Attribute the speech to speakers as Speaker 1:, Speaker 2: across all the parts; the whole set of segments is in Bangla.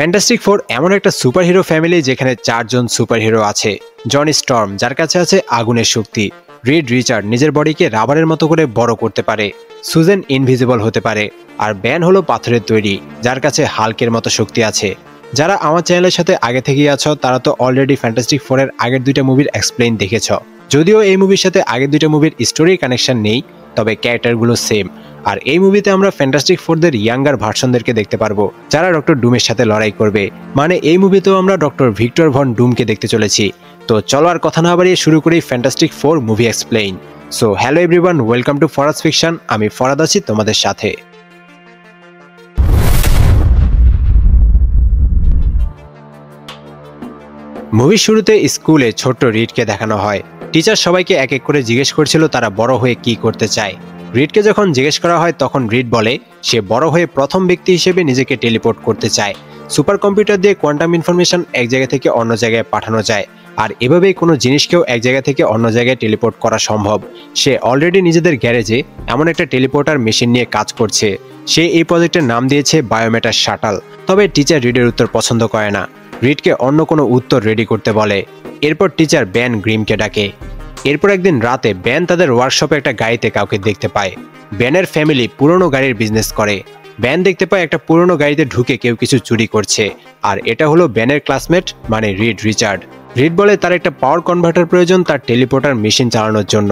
Speaker 1: ফ্যান্টাস্টিক ফোর এমন একটা সুপারহিরো ফ্যামিলি যেখানে 4 জন সুপারহিরো আছে। জন স্টর্ম, যার কাছে আছে আগুনের শক্তি। রিড রিচার্ড নিজের বডিকে রাবারের মতো করে বড় করতে পারে। সুজেন ইনভিজিবল হতে পারে। আর ব্যান হলো পাথরের তৈরি, যার কাছে হাল্কের মতো শক্তি আছে। যারা আমার চ্যানেলের সাথে আগে থেকেই আছো তারা তো অলরেডি ফ্যান্টাস্টিক ফোরের আগের 2টা মুভির এক্সপ্লেইন দেখেছ। যদিও এই মুভির সাথে আগের 2টা মুভির স্টোরি কানেকশন নেই, তবে ক্যারেক্টারগুলো সেম। আর এই মুভিতে আমরা ফ্যান্টাস্টিক ফোরদের ইয়াঙ্গার ভার্সনদেরকে দেখতে পারবো, যারা ডক্টর ডুমের সাথে লড়াই করবে। মানে এই মুভিতেও আমরা ডক্টর ভিক্টর ভন ডুমকে দেখতে চলেছি। তো চলো আর কথা না বাড়িয়ে শুরু করি fantastic four movie explain. So hello everyone, welcome to Faraz fiction. আমি ফরাদ আছি তোমাদের সাথে। মুভির শুরুতে স্কুলে ছোট্ট রিডকে দেখানো হয়। টিচার সবাইকে এক এক করে জিজ্ঞেস করছিল তারা বড় হয়ে কি করতে চায়। রিডকে যখন জিজ্ঞেস করা হয় তখন রিড বলে সে বড় হয়ে প্রথম ব্যক্তি হিসেবে নিজেকে টেলিপোর্ট করতে চায়। সুপার কম্পিউটার দিয়ে কোয়ান্টাম ইনফরমেশন এক জায়গা থেকে অন্য জায়গায় পাঠানো যায়, আর এভাবেই কোনো জিনিসকেও এক জায়গা থেকে অন্য জায়গায় টেলিপোর্ট করা সম্ভব। সে অলরেডি নিজেদের গ্যারেজে এমন একটা টেলিপোর্টার মেশিন নিয়ে কাজ করছে। সে এই প্রজেক্টের নাম দিয়েছে বায়োমেটার শাটাল। তবে টিচার রিডের উত্তর পছন্দ করে না, রিডকে অন্য কোনো উত্তর রেডি করতে বলে। এরপর টিচার ব্যান গ্রিমকে ডাকে। এরপর একদিন রাতে ব্যান তাদের ওয়ার্কশপে একটা গাড়িতে কাউকে দেখতে পায়। ব্যানের ফ্যামিলি পুরনো গাড়ির বিজনেস করে। ব্যান দেখতে পায় একটা পুরনো গাড়িতে ঢুকে কেউ কিছু চুরি করছে, আর এটা হলো ব্যানের ক্লাসমেট মানে রিড রিচার্ড। রিড বলে তার একটা পাওয়ার কনভার্টার প্রয়োজন তার টেলিপোর্টার মেশিন চালানোর জন্য।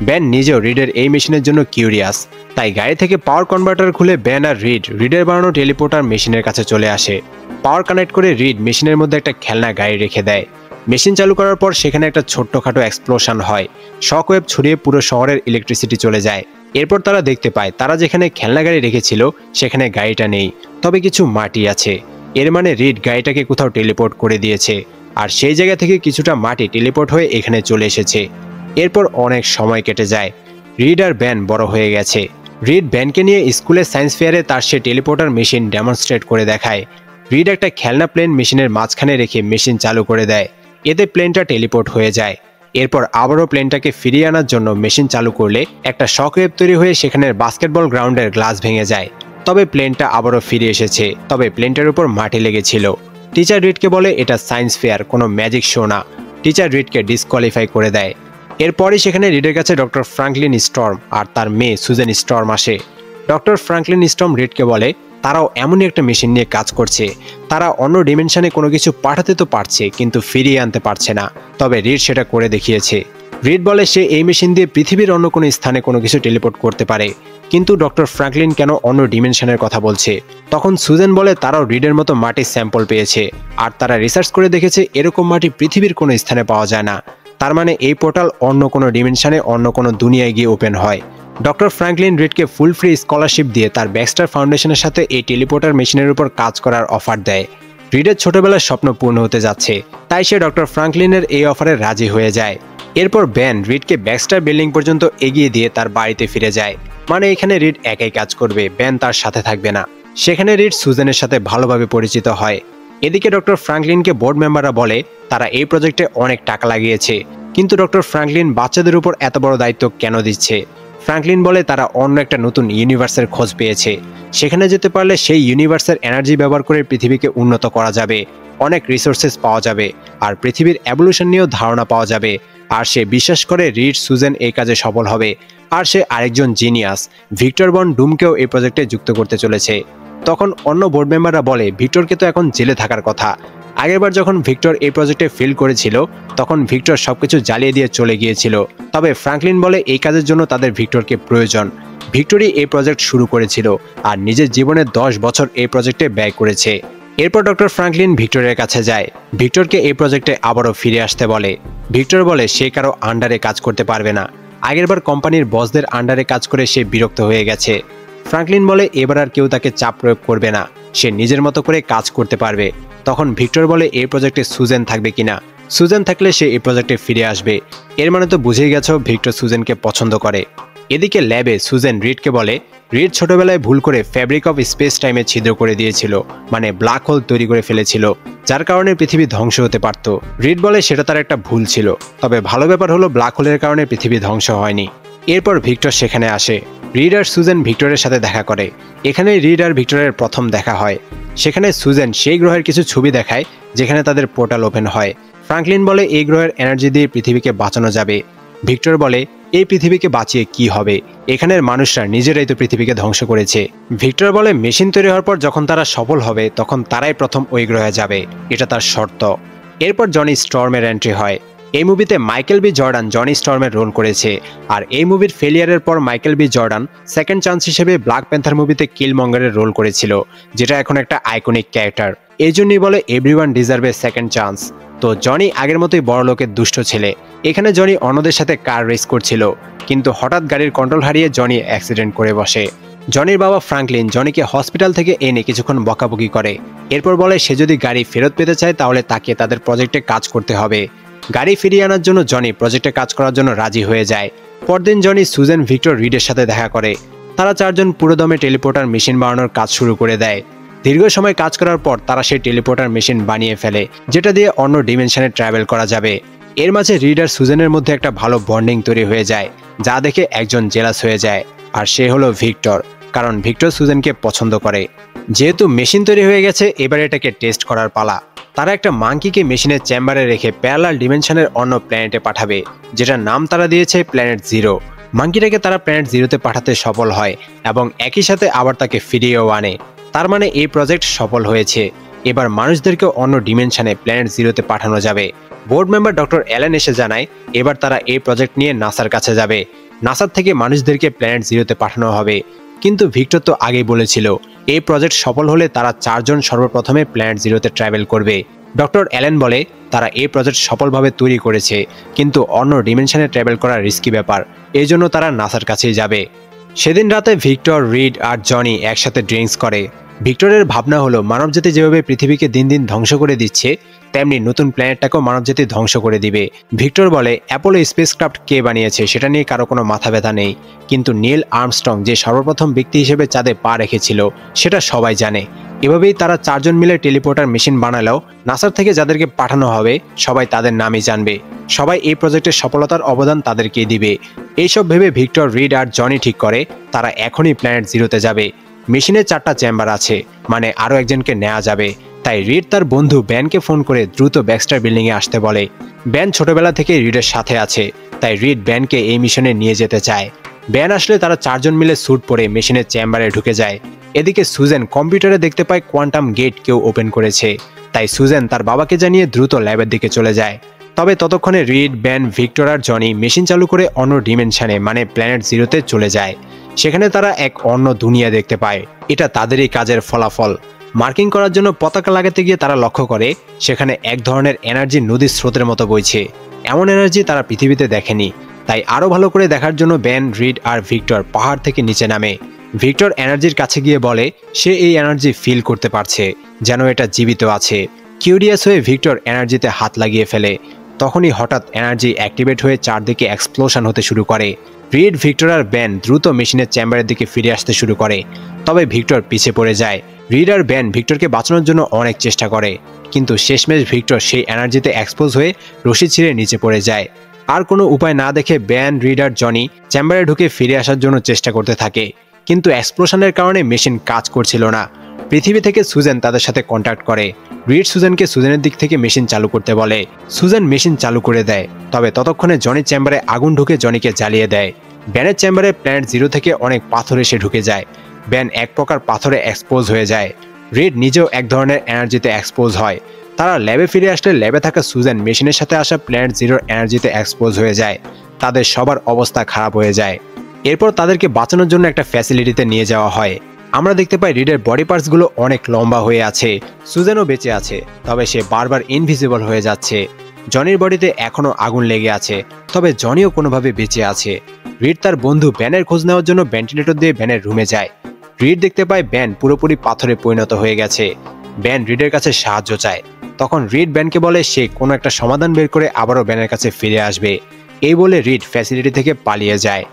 Speaker 1: ব্যান নিজেও রিডের এই মেশিনের জন্য কিউরিয়াস, তাই গাড়ি থেকে পাওয়ার কনভার্টার খুলে ব্যান আর রিডের বানানো টেলিপোর্টার মেশিনের কাছে চলে আসে। পাওয়ার কানেক্ট করে রিড মেশিনের মধ্যে একটা খেলনা গাড়ি রেখে দেয়। মেশিন চালু করার পর সেখানে একটা ছোট্টখাটো এক্সপ্লোশন হয়। শক ওয়েভ ছড়িয়ে পুরো শহরের ইলেকট্রিসিটি চলে যায়। এরপর তারা দেখতে পায় তারা যেখানে খেলনা গাড়ি রেখেছিল সেখানে গাড়িটা নেই, তবে কিছু মাটি আছে। এর মানে রিড গাড়িটাকে কোথাও টেলিপোর্ট করে দিয়েছে, আর সেই জায়গা থেকে কিছুটা মাটি টেলিপোর্ট হয়ে এখানে চলে এসেছে। এরপর অনেক সময় কেটে যায়। রিড আর ব্যান বড় হয়ে গেছে। রিড ব্যানকে নিয়ে স্কুলের সায়েন্স ফেয়ারে তার সে টেলিপোর্টার মেশিন ডেমনস্ট্রেট করে দেখায়। রিড একটা খেলনা প্লেন মেশিনের মাঝখানে রেখে মেশিন চালু করে দেয়। এতে প্লেনটা টেলিপোর্ট হয়ে যায়। এরপর আবারও প্লেনটাকে ফিরিয়ে আনার জন্য মেশিন চালু করলে একটা শকওয়েভ তৈরি হয়ে সেখানের বাস্কেটবল গ্রাউন্ডের গ্লাস ভেঙে যায়। তবে প্লেনটা আবারও ফিরে এসেছে, তবে প্লেনটার উপর মাটি লেগেছিল। টিচার রিডকে বলে এটা সায়েন্স ফেয়ার, কোনো ম্যাজিক শো না। টিচার রিডকে ডিসকোয়ালিফাই করে দেয়। এরপরই সেখানে রিডের কাছে ডক্টর ফ্রাঙ্কলিন স্টর্ম আর তার মেয়ে সুজেন স্টর্ম আসে। ডক্টর ফ্রাঙ্কলিন স্টর্ম রিডকে বলে তারাও এমনই একটা মেশিন নিয়ে কাজ করছে। তারা অন্য ডিমেনশনে কোনো কিছু পাঠাতে তো পারছে, কিন্তু ফিরিয়ে আনতে পারছে না। তবে রিড সেটা করে দেখিয়েছে। রিড বলে সে এই মেশিন দিয়ে পৃথিবীর অন্য কোনো স্থানে কোনো কিছু টেলিপোর্ট করতে পারে, কিন্তু ডক্টর ফ্রাঙ্কলিন কেন অন্য ডিমেনশনের কথা বলছে? তখন সুজেন বলে তারাও রিডের মতো মাটির স্যাম্পল পেয়েছে, আর তারা রিসার্চ করে দেখেছে এরকম মাটি পৃথিবীর কোনো স্থানে পাওয়া যায় না। তার মানে এই পোর্টাল অন্য কোনো ডিমেনশনে অন্য কোনো দুনিয়ায় গিয়ে ওপেন হয়। ডক্টর ফ্রাঙ্কলিন রিডকে ফুল ফ্রি স্কলারশিপ দিয়ে তার ব্যাক্সটার ফাউন্ডেশনের সাথে এই টেলিপোর্টার মেশিনের উপর কাজ করার অফার দেয়। রিডের ছোটবেলার স্বপ্ন পূর্ণ হতে যাচ্ছে, তাই সে ডক্টর ফ্রাঙ্কলিনের এই অফারে রাজি হয়ে যায়। এরপর ব্যান রিডকে ব্যাক্সটার বিল্ডিং পর্যন্ত এগিয়ে দিয়ে তার বাড়িতে ফিরে যায়। মানে এখানে রিড একাই কাজ করবে, ব্যান তার সাথে থাকবে না। সেখানে রিড সুজেনের সাথে ভালোভাবে পরিচিত হয়। এদিকে ডক্টর ফ্রাঙ্কলিনকে বোর্ড মেম্বাররা বলে তারা এই প্রজেক্টে অনেক টাকা লাগিয়েছে, কিন্তু ডক্টর ফ্রাঙ্কলিন বাচ্চাদের উপর এত বড় দায়িত্ব কেন দিচ্ছে? ফ্রাঙ্কলিন বলে তারা অন্য একটা নতুন ইউনিভার্সের খোঁজ পেয়েছে। সেখানে যেতে পারলে সেই ইউনিভার্সের এনার্জি ব্যবহার করে পৃথিবীকে উন্নত করা যাবে, অনেক রিসোর্সেস পাওয়া যাবে, আর পৃথিবীর এভলিউশন নিয়েও ধারণা পাওয়া যাবে। আর সে বিশ্বাস করে রিড সুজেন এই কাজে সফল হবে। আর সে আরেকজন জিনিয়াস ভিক্টর ভন ডুমকেও এই প্রজেক্টে যুক্ত করতে চলেছে। তখন অন্য বোর্ড মেম্বাররা বলে ভিক্টরকে তো এখন জেলে থাকার কথা। আগেরবার যখন ভিক্টর এই প্রজেক্টে ফেল করেছিল তখন ভিক্টর সবকিছু জ্বালিয়ে দিয়ে চলে গিয়েছিল। তবে ফ্রাঙ্কলিন বলে এই কাজের জন্য তাদের ভিক্টরকে প্রয়োজন। ভিক্টরই এই প্রজেক্ট শুরু করেছিল আর নিজের জীবনের 10 বছর এই প্রজেক্টে ব্যয় করেছে। এরপর ডক্টর ফ্রাঙ্কলিন ভিক্টরের কাছে যায়, ভিক্টরকে এই প্রজেক্টে আবারও ফিরে আসতে বলে। ভিক্টর বলে সে কারো আন্ডারে কাজ করতে পারবে না। আগেরবার কোম্পানির বসদের আন্ডারে কাজ করে সে বিরক্ত হয়ে গেছে। ফ্রাঙ্কলিন বলে এবার আর কেউ তাকে চাপ প্রয়োগ করবে না, সে নিজের মতো করে কাজ করতে পারবে। তখন ভিক্টর বলে এই প্রজেক্টে সুজেন থাকবে কিনা। সুজেন থাকলে সে এই প্রজেক্টে ফিরে আসবে। এর মানে তো বুঝেই গেছো ভিক্টর সুজেনকে পছন্দ করে। এদিকে ল্যাবে সুজেন রিডকে বলে রিড ছোটবেলায় ভুল করে ফ্যাব্রিক অফ স্পেস টাইমে ছিদ্র করে দিয়েছিল, মানে ব্ল্যাক হোল তৈরি করে ফেলেছিল, যার কারণে পৃথিবী ধ্বংস হতে পারত। রিড বলে সেটা তার একটা ভুল ছিল, তবে ভালো ব্যাপার হলো ব্ল্যাক হোলের কারণে পৃথিবী ধ্বংস হয়নি। এরপর ভিক্টর সেখানে আসে। রিড আর সুজেন ভিক্টরের সাথে দেখা করে। এখানেই রিড আর ভিক্টরের প্রথম দেখা হয়। সেখানে সুজেন সেই গ্রহের কিছু ছবি দেখায় যেখানে তাদের পোর্টাল ওপেন হয়। ফ্রাঙ্কলিন বলে এই গ্রহের এনার্জি দিয়ে পৃথিবীকে বাঁচানো যাবে। ভিক্টর বলে এই পৃথিবীকে বাঁচিয়ে কি হবে, এখানের মানুষরা নিজেরাই তো পৃথিবীকে ধ্বংস করেছে। ভিক্টর বলে মেশিন তৈরি হওয়ার পর যখন তারা সফল হবে তখন তারাই প্রথম ওই গ্রহে যাবে, এটা তার শর্ত। এরপর জনি স্টর্মের এন্ট্রি হয়। এই মুভিতে মাইকেল বি জর্ডান জনি স্টর্মের রোল করেছে। আর এই মুভির ফেলিয়ারের পর Michael B Jordan second chance হিসেবে ব্ল্যাক প্যান্থার মুভিতে কিলমঙ্গারের রোল করেছিল, যেটা এখন একটা আইকনিক ক্যারেক্টার। এই জন্যই বলে এভরিওয়ান ডিজার্ভ এ সেকেন্ড চান্স। তো জনি আগের মতোই বড় লোকের দুষ্ট ছেলে। এখানে জনি অন্যদের সাথে কার রেস করছিল, কিন্তু হঠাৎ গাড়ির কন্ট্রোল হারিয়ে জনি অ্যাক্সিডেন্ট করে বসে। জনির বাবা ফ্রাঙ্কলিন জনিকে হসপিটাল থেকে এনে কিছুক্ষণ বকাবকি করে। এরপর বলে সে যদি গাড়ি ফেরত পেতে চায় তাহলে তাকে তাদের প্রজেক্টে কাজ করতে হবে। গাড়ি ফিরিয়ে আনার জন্য জনি প্রজেক্টে কাজ করার জন্য রাজি হয়ে যায়। পরদিন জনি সুজেন ভিক্টর রিডের সাথে দেখা করে। তারা চারজন পুরোদমে টেলিপোর্টার মেশিন বানানোর কাজ শুরু করে দেয়। দীর্ঘ সময় কাজ করার পর তারা সেই টেলিপোর্টার মেশিন বানিয়ে ফেলে, যেটা দিয়ে অন্য ডিমেনশনে ট্রাভেল করা যাবে। এর মাঝে রিড আর সুজেনের মধ্যে একটা ভালো বন্ডিং তৈরি হয়ে যায়, যা দেখে একজন জেলাস হয়ে যায়, আর সে হলো ভিক্টর। কারণ ভিক্টর সুজেনকে পছন্দ করে। যেহেতু মেশিন তৈরি হয়ে গেছে, এবার এটাকে টেস্ট করার পালা। তারা একটা মাঙ্কিকে মেশিনের চেম্বারে রেখে প্যারালাল ডিমেনশনের অন্য প্ল্যানেটে পাঠাবে, যেটার নাম তারা দিয়েছে প্ল্যানেট জিরো। মাঙ্কিটাকে তারা প্ল্যানেট জিরোতে পাঠাতে সফল হয় এবং একই সাথে আবার তাকে ফিরিয়েও আনে। তার মানে এই প্রজেক্ট সফল হয়েছে। এবার মানুষদেরকে অন্য ডিমেনশনে প্ল্যানেট জিরোতে পাঠানো যাবে। বোর্ড মেম্বার ডক্টর অ্যালেন এসে জানায় এবার তারা এই প্রজেক্ট নিয়ে নাসার কাছে যাবে। নাসার থেকে মানুষদেরকে প্ল্যানেট জিরোতে পাঠানো হবে। কিন্তু ভিক্টর তো আগেই বলেছিল এই প্রজেক্ট সফল হলে তারা চারজন সর্বপ্রথমে প্ল্যানেট জিরোতে ট্রাভেল করবে। ডক্টর অ্যালেন বলে তারা এই প্রজেক্ট সফলভাবে তৈরি করেছে, কিন্তু অন্য ডিমেনশনে ট্রাভেল করা রিস্কি ব্যাপার, এই জন্য তারা নাসার কাছেই যাবে। সেদিন রাতে ভিক্টর, রিড আর জনি একসাথে ড্রিঙ্কস করে। ভিক্টরের ভাবনা হলো মানবজাতি যেভাবে পৃথিবীকে দিন দিন ধ্বংস করে দিচ্ছে, তেমনি নতুন প্ল্যানেটটাকেও মানবজাতি ধ্বংস করে দিবে। ভিক্টর বলে অ্যাপোলো স্পেসক্রাফট কে বানিয়েছে সেটা নিয়ে কারো কোনো মাথা ব্যথা নেই, কিন্তু নীল আর্মস্ট্রং যে সর্বপ্রথম ব্যক্তি হিসেবে চাঁদে পা রেখেছিল সেটা সবাই জানে। এভাবেই তারা চারজন মিলে টেলিপোর্টার মেশিন বানালেও নাসার থেকে যাদেরকে পাঠানো হবে সবাই তাদের নামই জানবে। সবাই এই প্রজেক্টের সফলতার অবদান তাদেরকেই দিবে। এইসব ভেবে ভিক্টর, রিড আর জনি ঠিক করে তারা এখনই প্ল্যানেট জিরোতে যাবে। মেশিনে 4টা চেম্বার আছে, মানে আরও একজনকে নেওয়া যাবে। তাই রিড তার বন্ধু ব্যানকে ফোন করে দ্রুত ব্যাক্সটার বিল্ডিংয়ে আসতে বলে। ব্যান ছোটবেলা থেকে রিডের সাথে আছে, তাই রিড ব্যানকে এই মিশনে নিয়ে যেতে চায়। ব্যান আসলে তারা চারজন মিলে স্যুট পরে মেশিনের চেম্বারে ঢুকে যায়। এদিকে সুজেন কম্পিউটারে দেখতে পায় কোয়ান্টাম গেট কেউ ওপেন করেছে, তাই সুজেন তার বাবাকে জানিয়ে দ্রুত ল্যাবের দিকে চলে যায়। তবে ততক্ষণে রিড, ব্যান, ভিক্টর আর জনি মেশিন চালু করে অন্য ডিমেনশনে মানে প্ল্যানেট জিরোতে চলে যায়। সেখানে তারা এক অন্য দুনিয়া দেখতে পায়। এটা তাদেরই কাজের ফলাফল। মার্কিং করার জন্য পতাকা লাগাতে গিয়ে তারা লক্ষ্য করে সেখানে এক ধরনের এনার্জি নদীর স্রোতের মতো বইছে। এমন এনার্জি তারা পৃথিবীতে দেখেনি। তাই আরও ভালো করে দেখার জন্য ব্যান, রিড আর ভিক্টর পাহাড় থেকে নিচে নামে। ভিক্টর এনার্জির কাছে গিয়ে বলে সে এই এনার্জি ফিল করতে পারছে, যেন এটা জীবিত আছে। কিউরিয়াস হয়ে ভিক্টর এনার্জিতে হাত লাগিয়ে ফেলে। তখনই হঠাৎ এনার্জি অ্যাক্টিভেট হয়ে চারদিকে এক্সপ্লোশন হতে শুরু করে। রিড, ভিক্টর আর ব্যান দ্রুত মেশিনের চেম্বারের দিকে ফিরে আসতে শুরু করে, তবে ভিক্টর পিছিয়ে পড়ে যায়। রিড আর ব্যান ভিক্টরকে বাঁচানোর জন্য অনেক চেষ্টা করে, কিন্তু শেষমেশ ভিক্টর সেই এনার্জিতে এক্সপোজ হয়ে রশি ছিঁড়ে নিচে পড়ে যায়। আর কোনো উপায় না দেখে ব্যান, রিড আর জনি চেম্বারে ঢুকে ফিরে আসার জন্য চেষ্টা করতে থাকে, কিন্তু এক্সপ্লোশনের কারণে মেশিন কাজ করছিল না। পৃথিবী থেকে সুজেন তাদের সাথে কন্ট্যাক্ট করে। রিড সুজেনকে সুজেনের দিক থেকে মেশিন চালু করতে বলে। সুজেন মেশিন চালু করে দেয়, তবে ততক্ষণে জনির চেম্বারে আগুন ঢুকে জনিকে জ্বালিয়ে দেয়। ব্যানের চেম্বারে প্ল্যানেট জিরো থেকে অনেক পাথর এসে ঢুকে যায়। ব্যান এক প্রকার পাথরে এক্সপোজ হয়ে যায়। রিড নিজেও এক ধরনের এনার্জিতে এক্সপোজ হয়। তারা ল্যাবে ফিরে আসলে ল্যাবে থাকা সুজেন মেশিনের সাথে আসা প্ল্যানেট জিরোর এনার্জিতে এক্সপোজ হয়ে যায়। তাদের সবার অবস্থা খারাপ হয়ে যায়। এরপর তাদেরকে বাঁচানোর জন্য একটা ফ্যাসিলিটিতে নিয়ে যাওয়া হয়। আমরা দেখতে পাই রিডের বডি পার্টসগুলো অনেক লম্বা হয়ে আছে। সুজেনও বেঁচে আছে, তবে সে বারবার ইনভিজিবল হয়ে যাচ্ছে। জনির বডিতে এখনও আগুন লেগে আছে, তবে জনিও কোনোভাবে বেঁচে আছে। রিড তার বন্ধু ব্যানের খোঁজ নেওয়ার জন্য ভেন্টিলেটর দিয়ে ব্যানের রুমে যায়। রিড দেখতে পায় ব্যান পুরোপুরি পাথরে পরিণত হয়ে গেছে। ব্যান রিডের কাছে সাহায্য চায়। তখন রিড ব্যানকে বলে সে কোনো একটা সমাধান বের করে আবারও ব্যানের কাছে ফিরে আসবে। এই বলে রিড ফ্যাসিলিটি থেকে পালিয়ে যায়।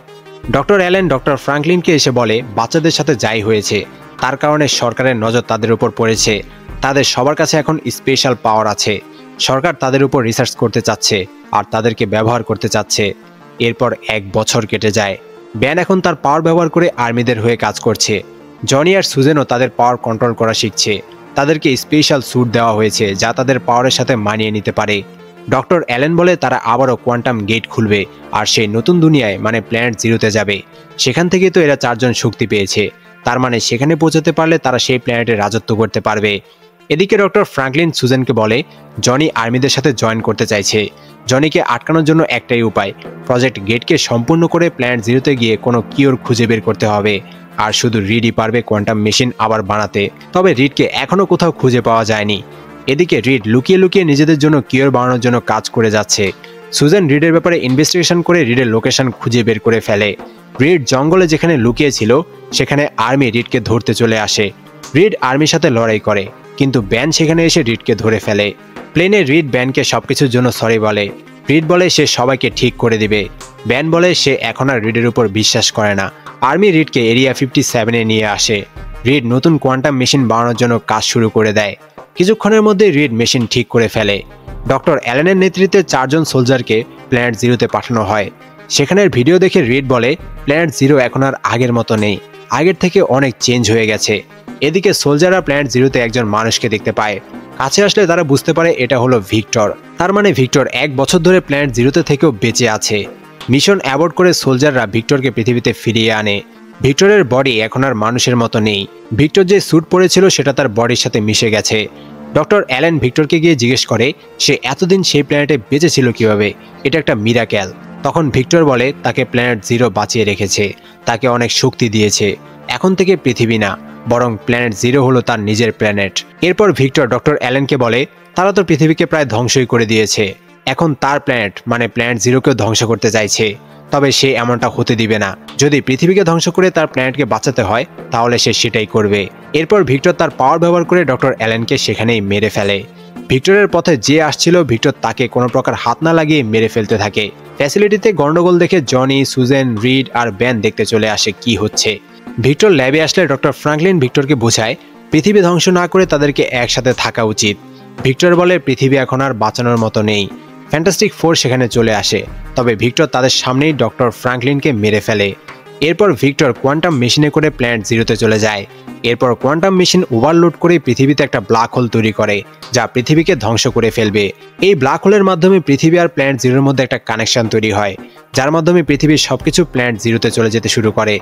Speaker 1: ডক্টর অ্যালেন ডক্টর ফ্রাঙ্কলিনকে এসে বলে বাচ্চাদের সাথে যাই হয়েছে তার কারণে সরকারের নজর তাদের উপর পড়েছে। তাদের সবার কাছে এখন স্পেশাল পাওয়ার আছে। সরকার তাদের উপর রিসার্চ করতে চাচ্ছে আর তাদেরকে ব্যবহার করতে চাচ্ছে। এরপর 1 বছর কেটে যায়। ব্যান এখন তার পাওয়ার ব্যবহার করে আর্মিদের হয়ে কাজ করছে। জনি আর সুজেনও তাদের পাওয়ার কন্ট্রোল করা শিখছে। তাদেরকে স্পেশাল স্যুট দেওয়া হয়েছে যা তাদের পাওয়ারের সাথে মানিয়ে নিতে পারে। ডক্টর অ্যালেন বলে তারা আবারও কোয়ান্টাম গেট খুলবে আর সেই নতুন দুনিয়ায় মানে প্ল্যানেট জিরোতে যাবে। সেখান থেকে তো এরা 4 জন শক্তি পেয়েছে, তার মানে সেখানে পৌঁছাতে পারলে তারা সেই প্ল্যানেটে রাজত্ব করতে পারবে। এদিকে ডক্টর ফ্র্যাঙ্কলিন সুজেনকে বলে জনি আর্মিদের সাথে জয়েন করতে চাইছে। জনিকে আটকানোর জন্য একটাই উপায়, প্রজেক্ট গেটকে সম্পূর্ণ করে প্ল্যানেট জিরোতে গিয়ে কোনো কিওর খুঁজে বের করতে হবে। আর শুধু রিডই পারবে কোয়ান্টাম মেশিন আবার বানাতে। তবে রিডকে এখনও কোথাও খুঁজে পাওয়া যায়নি। এদিকে রিড লুকিয়ে লুকিয়ে নিজেদের জন্য কিওর বানানোর জন্য কাজ করে যাচ্ছে। সুজেন রিডের ব্যাপারে ইনভেস্টিগেশন করে রিডের লোকেশন খুঁজে বের করে ফেলে। রিড জঙ্গলে যেখানে লুকিয়ে ছিল সেখানে আর্মি রিডকে ধরতে চলে আসে। রিড আর্মির সাথে লড়াই করে, কিন্তু ব্যান সেখানে এসে রিডকে ধরে ফেলে। প্লেনে রিড ব্যানকে সবকিছুর জন্য সরি বলে। রিড বলে সে সবাইকে ঠিক করে দিবে। ব্যান বলে সে এখন আর রিডের উপর বিশ্বাস করে না। আর্মি রিডকে এরিয়া 57-এ নিয়ে আসে। রিড নতুন কোয়ান্টাম মেশিন বানানোর জন্য কাজ শুরু করে দেয়। কিছুক্ষণের মধ্যে রিড মেশিন ঠিক করে ফেলে। ডক্টর অ্যালেনের নেতৃত্বে 4 জন সোলজারকে প্ল্যানেট জিরোতে পাঠানো হয়। সেখানের ভিডিও দেখে রিড বলে প্ল্যানেট জিরো এখন আর আগের মতো নেই, আগের থেকে অনেক চেঞ্জ হয়ে গেছে। এদিকে সোলজাররা প্ল্যানেট জিরোতে একজন মানুষকে দেখতে পায়। কাছে আসলে তারা বুঝতে পারে এটা হলো ভিক্টর। তার মানে ভিক্টর 1 বছর ধরে প্ল্যানেট জিরোতে থেকেও বেঁচে আছে। মিশন অ্যাবর্ট করে সোলজাররা ভিক্টরকে পৃথিবীতে ফিরিয়ে আনে। ভিক্টরের বডি এখন আর মানুষের মতো নেই। ভিক্টর যে স্যুট পরেছিল সেটা তার বডির সাথে মিশে গেছে। ডক্টর অ্যালেন ভিক্টরকে গিয়ে জিজ্ঞেস করে সে এতদিন সেই প্ল্যানেটে বেঁচে ছিল কিভাবে, এটা একটা মিরাকেল। তখন ভিক্টর বলে তাকে প্ল্যানেট জিরো বাঁচিয়ে রেখেছে, তাকে অনেক শক্তি দিয়েছে। এখন থেকে পৃথিবী না, বরং প্ল্যানেট জিরো হলো তার নিজের প্ল্যানেট। এরপর ভিক্টর ডক্টর অ্যালেনকে বলে তারা তো পৃথিবীকে প্রায় ধ্বংসই করে দিয়েছে, এখন তার প্ল্যানেট মানে প্ল্যানেট জিরোকেও ধ্বংস করতে চাইছে। তবে সে এমনটা হতে দিবে না। যদি পৃথিবীকে ধ্বংস করে তার প্ল্যানেটকে বাঁচাতে হয় তাহলে সে সেটাই করবে। এরপর ভিক্টর তার পাওয়ার ব্যবহার করে ডক্টর অ্যালেনকে সেখানেই মেরে ফেলে। ভিক্টরের পথে যে আসছিল ভিক্টর তাকে কোনো প্রকার হাত না লাগিয়ে মেরে ফেলতে থাকে। ফ্যাসিলিটিতে গন্ডগোল দেখে জনি, সুজেন, রিড আর ব্যান দেখতে চলে আসে কি হচ্ছে। ভিক্টর ল্যাবে আসলে ডক্টর ফ্র্যাঙ্কলিন ভিক্টরকে বোঝায় পৃথিবী ধ্বংস না করে তাদেরকে একসাথে থাকা উচিত। ভিক্টর বলে পৃথিবী এখন আর বাঁচানোর মতো নেই। ফ্যান্টাস্টিক ফোর সেখানে চলে আসে, তবে ভিক্টর তাদের সামনেই ডক্টর ফ্র্যাঙ্কলিনকে মেরে ফেলে। এরপর ভিক্টর কোয়ান্টাম মেশিনে করে প্ল্যানেট জিরোতে চলে যায়। এরপর কোয়ান্টাম মেশিন ওভারলোড করে পৃথিবীতে একটা ব্ল্যাক হোল তৈরি করে যা পৃথিবীকে ধ্বংস করে ফেলবে। এই ব্ল্যাক হোলের মাধ্যমে পৃথিবী আর প্ল্যানেট জিরোর মধ্যে একটা কানেকশন তৈরি হয়, যার মাধ্যমে পৃথিবীর সবকিছু প্ল্যানেট জিরোতে চলে যেতে শুরু করে।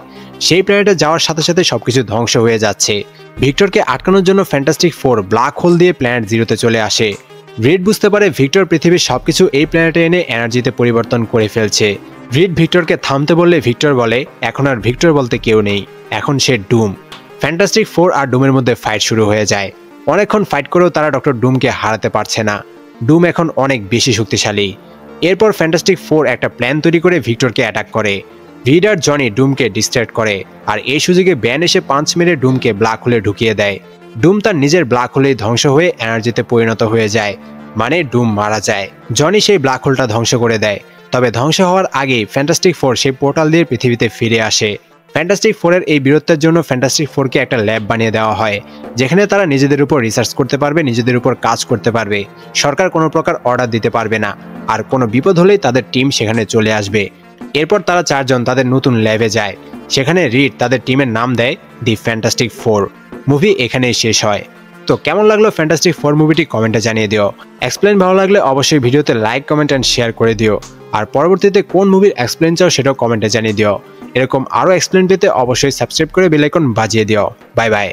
Speaker 1: সেই প্ল্যানেটে যাওয়ার সাথে সাথে সবকিছু ধ্বংস হয়ে যাচ্ছে। ভিক্টরকে আটকানোর জন্য ফ্যান্টাস্টিক ফোর ব্ল্যাক হোল দিয়ে প্ল্যানেট জিরোতে চলে আসে। রিড বুঝতে পারে ভিক্টর পৃথিবীর সবকিছু এই প্ল্যানেটে এনে এনার্জিতে পরিবর্তন করে ফেলছে। রিড ভিক্টরকে থামতে বললে ভিক্টর বলে এখন আর ভিক্টর বলতে কেউ নেই, এখন সে ডুম। ফ্যান্টাস্টিক ফোর আর ডুমের মধ্যে ফাইট শুরু হয়ে যায়। অনেকক্ষণ ফাইট করেও তারা ডক্টর ডুমকে হারাতে পারছে না। ডুম এখন অনেক বেশি শক্তিশালী। এরপর ফ্যান্টাস্টিক ফোর একটা প্ল্যান তৈরি করে ভিক্টরকে অ্যাটাক করে। রিড আর জনি ডুমকে ডিস্ট্র্যাক্ট করে, আর এই সুযোগে ব্যান এসে পাঞ্চ মেরে ডুমকে ব্ল্যাক হোলে ঢুকিয়ে দেয়। ডুম তার নিজের ব্ল্যাক হোলেই ধ্বংস হয়ে এনার্জিতে পরিণত হয়ে যায়, মানে ডুম মারা যায়। জনি সেই ব্ল্যাক হোলটা ধ্বংস করে দেয়। তবে ধ্বংস হওয়ার আগেই ফ্যান্টাস্টিক ফোর সেই পোর্টাল দিয়ে পৃথিবীতে ফিরে আসে। ফ্যান্টাস্টিক ফোরের এই বীরত্বের জন্য ফ্যান্টাস্টিক ফোরকে একটা ল্যাব বানিয়ে দেওয়া হয়, যেখানে তারা নিজেদের উপর রিসার্চ করতে পারবে, নিজেদের উপর কাজ করতে পারবে। সরকার কোনো প্রকার অর্ডার দিতে পারবে না, আর কোনো বিপদ হলেই তাদের টিম সেখানে চলে আসবে। এরপর তারা 4 জন তাদের নতুন ল্যাবে যায়। সেখানে রিড তাদের টিমের নাম দেয় দি ফ্যান্টাস্টিক ফোর। মুভি এখানেই শেষ হয়। তো কেমন লাগলো ফ্যান্টাস্টিক ফোর মুভিটি কমেন্টে জানিয়ে দিও। এক্সপ্লেন ভালো লাগলে অবশ্যই ভিডিওতে লাইক, কমেন্ট অ্যান্ড শেয়ার করে দিও। আর পরবর্তীতে কোন মুভির এক্সপ্লেন চাও সেটাও কমেন্টে জানিয়ে দিও। এরকম আরও এক্সপ্লেন পেতে অবশ্যই সাবস্ক্রাইব করে বেল আইকন বাজিয়ে দিও। Bye bye.